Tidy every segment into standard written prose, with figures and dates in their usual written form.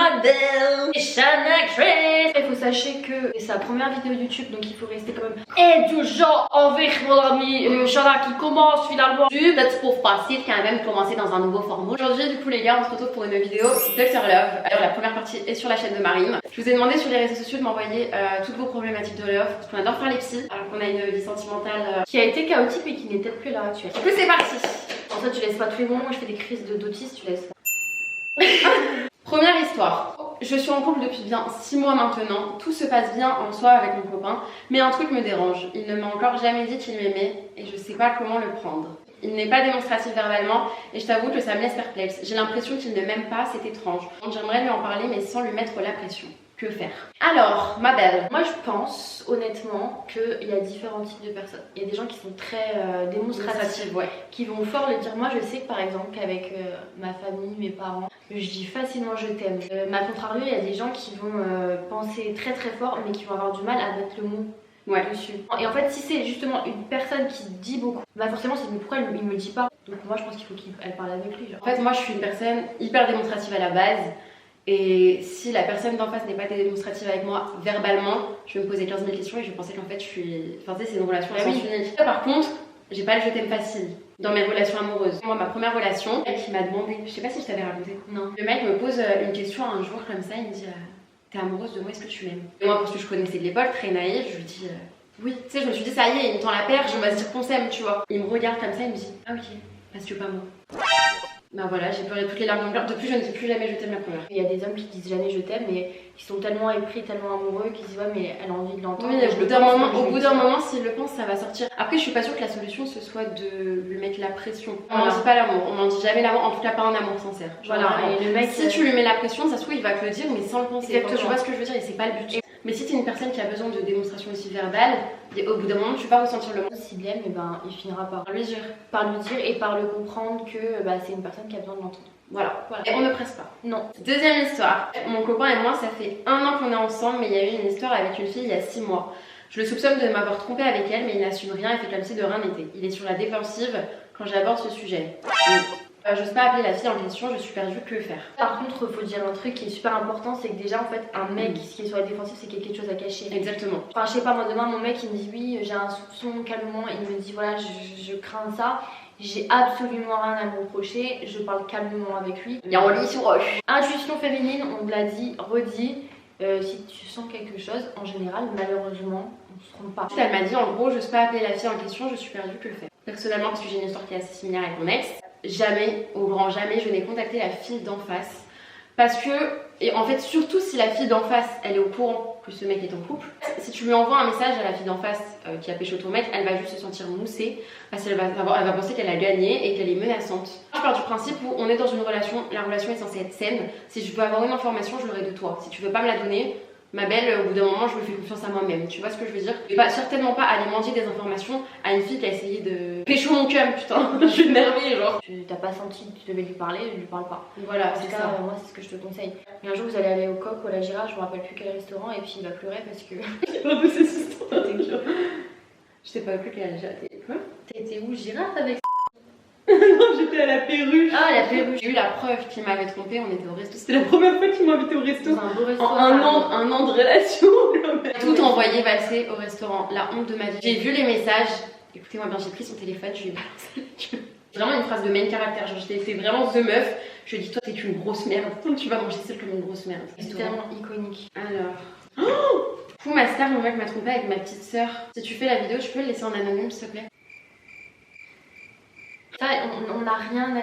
modèle, actrice. Il faut sachez que c'est sa première vidéo YouTube, donc il faut rester quand même indulgent envers mon ami Shana qui commence finalement D'être pour facile qui a même commencé dans un nouveau format. Aujourd'hui du coup les gars on se retrouve pour une vidéo Dr Love. Alors la première partie est sur la chaîne de Marine. Je vous ai demandé sur les réseaux sociaux de m'envoyer toutes vos problématiques de love parce qu'on adore faire les psys alors qu'on a une vie sentimentale qui a été chaotique mais qui n'est peut-être plus là actuelle. Du coup c'est parti. En fait tu laisses pas tous les moments où je fais des crises d'autisme, tu laisses. Première histoire. Je suis en couple depuis bien 6 mois maintenant. Tout se passe bien en soi avec mon copain, mais un truc me dérange. Il ne m'a encore jamais dit qu'il m'aimait et je sais pas comment le prendre. Il n'est pas démonstratif verbalement et je t'avoue que ça me laisse perplexe. J'ai l'impression qu'il ne m'aime pas, c'est étrange. J'aimerais lui en parler mais sans lui mettre la pression. Que faire? Alors, ma belle. Moi je pense honnêtement qu'il y a différents types de personnes. Il y a des gens qui sont très démonstratifs, ouais, qui vont fort le dire. Moi je sais que par exemple qu'avec ma famille, mes parents, je dis facilement je t'aime. Mais à contrario, il y a des gens qui vont penser très très fort mais qui vont avoir du mal à mettre le mot dessus. Et en fait si c'est justement une personne qui dit beaucoup, bah forcément c'est pourquoi il me dit pas. Donc moi je pense qu'il faut qu'elle parle avec lui. Genre. En fait moi je suis une personne hyper démonstrative à la base. Et si la personne d'en face n'est pas démonstrative avec moi verbalement, je vais me poser 15 000 questions et je vais penser qu'en fait je suis... Enfin tu sais c'est une relation à sens unique. Par contre, j'ai pas le je t'aime facile dans mes relations amoureuses. Moi ma première relation, elle qui m'a demandé, je sais pas si je t'avais raconté. Non. Le mec me pose une question un jour comme ça, il me dit t'es amoureuse de moi, est-ce que tu m'aimes? Et moi parce que je connaissais de l'époque, très naïve, je lui dis oui. Tu sais je me suis dit ça y est, il me tend la perche, on va se dire qu'on s'aime tu vois. Il me regarde comme ça, il me dit ah ok, parce que pas moi. Ben voilà, j'ai pleuré toutes les larmes de mon cœur. Depuis, je ne sais plus jamais je t'aime la première. Il y a des hommes qui disent jamais je t'aime, mais qui sont tellement épris, tellement amoureux, qui disent ouais, mais elle a envie de l'entendre. Oui, au bout d'un moment, s'il le pense, ça va sortir. Après, je suis pas sûre que la solution ce soit de lui mettre la pression. On n'en dit pas l'amour, on n'en dit jamais l'amour, en tout cas pas un amour sincère. Voilà, et le mec. Si tu lui mets la pression, ça se trouve, il va te le dire, mais sans le penser. Exactement. Tu vois ce que je veux dire, et c'est pas le but. Mais si t'es une personne qui a besoin de démonstration aussi verbale, au bout d'un moment, tu vas ressentir le manque. S'il l'aime, ben, il finira par lui dire. Par lui dire et par le comprendre que c'est une personne qui a besoin de l'entendre. Voilà. Et on ne presse pas. Non. Deuxième histoire. Mon copain et moi, ça fait 1 an qu'on est ensemble, mais il y a eu une histoire avec une fille il y a 6 mois. Je le soupçonne de m'avoir trompé avec elle, mais il n'assume rien et fait comme si de rien n'était. Il est sur la défensive quand j'aborde ce sujet. J'ose pas appeler la fille en question, je suis perdue, que faire? Par contre, faut dire un truc qui est super important, c'est que déjà en fait un mec qui est sur la défensive, c'est qu'il y a quelque chose à cacher. Exactement. Enfin je sais pas, moi demain mon mec il me dit oui j'ai un soupçon, calmement, il me dit voilà je crains ça. J'ai absolument rien à me reprocher, je parle calmement avec lui. Il y a un lit sur roche. Intuition féminine, on l'a dit, redit. Si tu sens quelque chose, en général, malheureusement, on se trompe pas. Elle m'a dit en gros, j'ose pas appeler la fille en question, je suis perdue, que faire? Personnellement, parce que j'ai une histoire qui est assez similaire avec mon ex, jamais, au grand jamais, je n'ai contacté la fille d'en face. Parce que, et en fait, surtout si la fille d'en face, elle est au courant que ce mec est en couple, si tu lui envoies un message à la fille d'en face qui a pécho ton mec, elle va juste se sentir moussée parce qu'elle va penser qu'elle a gagné et qu'elle est menaçante. Je pars du principe où on est dans une relation, la relation est censée être saine. Si je peux avoir une information, je l'aurai de toi. Si tu veux pas me la donner, ma belle, au bout d'un moment, je me fais confiance à moi-même. Tu vois ce que je veux dire? Et certainement pas aller mendier des informations à une fille qui a essayé de pécho mon cum, putain. Je suis énervée, genre. Tu t'as pas senti que tu devais lui parler, je lui parle pas. Voilà, c'est ça. Moi, c'est ce que je te conseille. Et un jour, vous allez aller au Coq ou à la Girafe, je me rappelle plus quel restaurant, et puis il va pleurer parce que. J'ai pas de ces histoires, je sais pas plus quelle Girafe. Quoi? T'étais où, Girafe avec? Non, j'étais à la perruche. Ah, la perruche. J'ai eu la preuve qu'il m'avait trompé, on était au resto. C'était la première fois qu'il m'a invité au resto. Dans un beau resto. En un an de relation. Tout envoyé valser au restaurant. La honte de ma vie. J'ai vu les messages. Écoutez-moi bien, j'ai pris son téléphone, je lui ai balancé. Vraiment une phrase de main caractère. Genre, j'étais vraiment the meuf. Je lui ai dit, toi, t'es une grosse merde. Tu vas manger seule comme une grosse merde. C'est tellement iconique. Alors. Oh, du coup, ma star, mon mec m'a trompé avec ma petite sœur. Si tu fais la vidéo, tu peux le laisser en anonyme, s'il te plaît? Ça, on n'a rien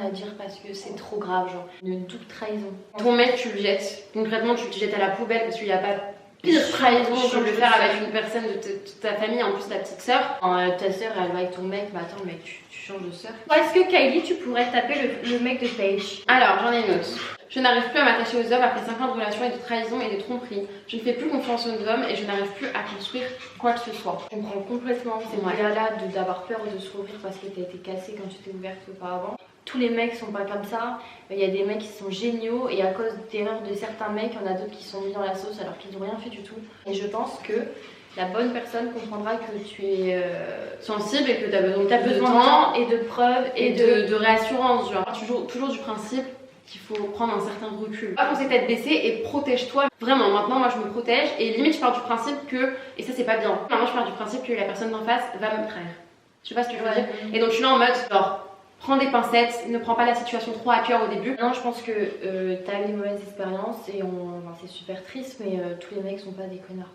à dire, parce que c'est trop grave, genre une double trahison. Ton mec, tu le jettes. Concrètement, tu le jettes à la poubelle parce qu'il n'y a pas pire trahison que de le faire avec une personne de ta famille, en plus ta petite sœur. Ta sœur, elle va avec ton mec, mais attends, mec, tu changes de sœur. Est-ce que Kylie, tu pourrais taper le mec de Paige? Alors, j'en ai une autre. Je n'arrive plus à m'attacher aux hommes après 5 ans de relations et de trahison et de tromperie. Je ne fais plus confiance aux hommes et je n'arrive plus à construire quoi que ce soit. Je comprends complètement cette idée-là d'avoir peur de se rouvrir parce que t'as été cassée quand tu t'es ouverte auparavant. Tous les mecs sont pas comme ça, il y a des mecs qui sont géniaux et à cause d'erreurs de certains mecs, il y en a d'autres qui sont mis dans la sauce alors qu'ils n'ont rien fait du tout. Et je pense que la bonne personne comprendra que tu es sensible et que tu as besoin de temps et de preuves et de réassurance. Genre, toujours du principe qu'il faut prendre un certain recul. Pas foncer tête baissée et protège-toi. Vraiment, maintenant moi je me protège et limite je pars du principe que, et ça c'est pas bien, maintenant je pars du principe que la personne d'en face va me trahir. Tu vois ce que je veux dire? Et donc je suis là en mode genre, prends des pincettes, ne prends pas la situation trop à cœur au début. Non, je pense que t'as eu des mauvaises expériences et enfin, c'est super triste, mais tous les mecs sont pas des connards.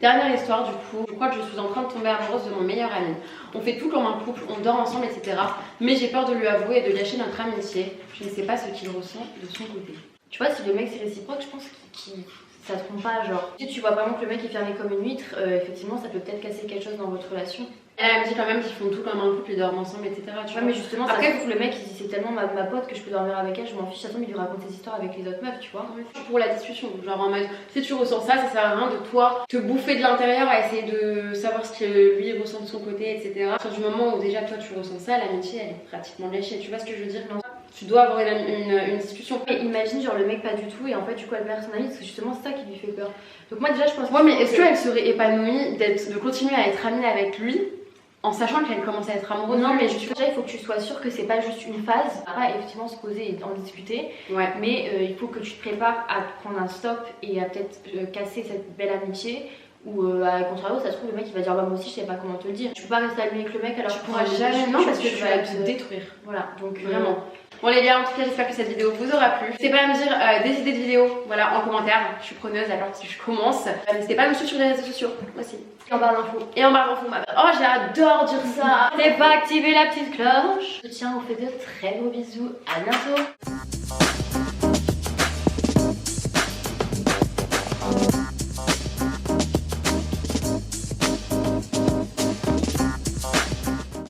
Dernière histoire du coup, je crois que je suis en train de tomber amoureuse de mon meilleur ami. On fait tout comme un couple, on dort ensemble, etc. Mais j'ai peur de lui avouer et de gâcher notre amitié. Je ne sais pas ce qu'il ressent de son côté. Tu vois, si le mec c'est réciproque, je pense qu'il ça te trompe pas. Genre, si tu vois vraiment que le mec est fermé comme une huître, effectivement ça peut peut-être casser quelque chose dans votre relation. Elle me dit quand même qu'ils font tout comme un couple, ils dorment ensemble, etc. Tu vois, mais justement, après, le mec il dit c'est tellement ma pote que je peux dormir avec elle, je m'en fiche, ça tombe, il lui raconte ses histoires avec les autres meufs, tu vois. Pour la discussion, genre en mode si tu ressens ça, ça sert à rien de toi te bouffer de l'intérieur à essayer de savoir ce que lui ressent de son côté, etc. À partir du moment où déjà toi tu ressens ça, l'amitié elle est pratiquement gâchée, tu vois ce que je veux dire? Non. Tu dois avoir une discussion. Mais imagine genre le mec pas du tout et en fait du coup elle perd son amie parce que justement c'est ça qui lui fait peur. Donc moi déjà je pense. Ouais, mais est-ce qu'elle serait épanouie de continuer à être amie avec lui en sachant qu'elle commence à être amoureuse? Non, mais déjà il faut que tu sois sûre que c'est pas juste une phase. Pas effectivement se poser et en discuter. Ouais. Mais il faut que tu te prépares à prendre un stop et à peut-être casser cette belle amitié. Ou à contrario, ça se trouve le mec il va dire bah moi aussi je sais pas comment te le dire. Tu peux pas rester ami avec le mec alors tu pourras jamais. Non, parce que tu vas te détruire. Voilà, donc vraiment. Bon les gars, en tout cas j'espère que cette vidéo vous aura plu. N'hésitez pas à me dire des idées de vidéos, voilà, en commentaire. Je suis preneuse alors si je commence. N'hésitez pas à me suivre sur les réseaux sociaux aussi. Et en barre d'infos. Et en barre d'infos. Oh j'adore dire ça. N'hésitez pas à activer la petite cloche. Je tiens, on vous fait de très gros bisous. À bientôt.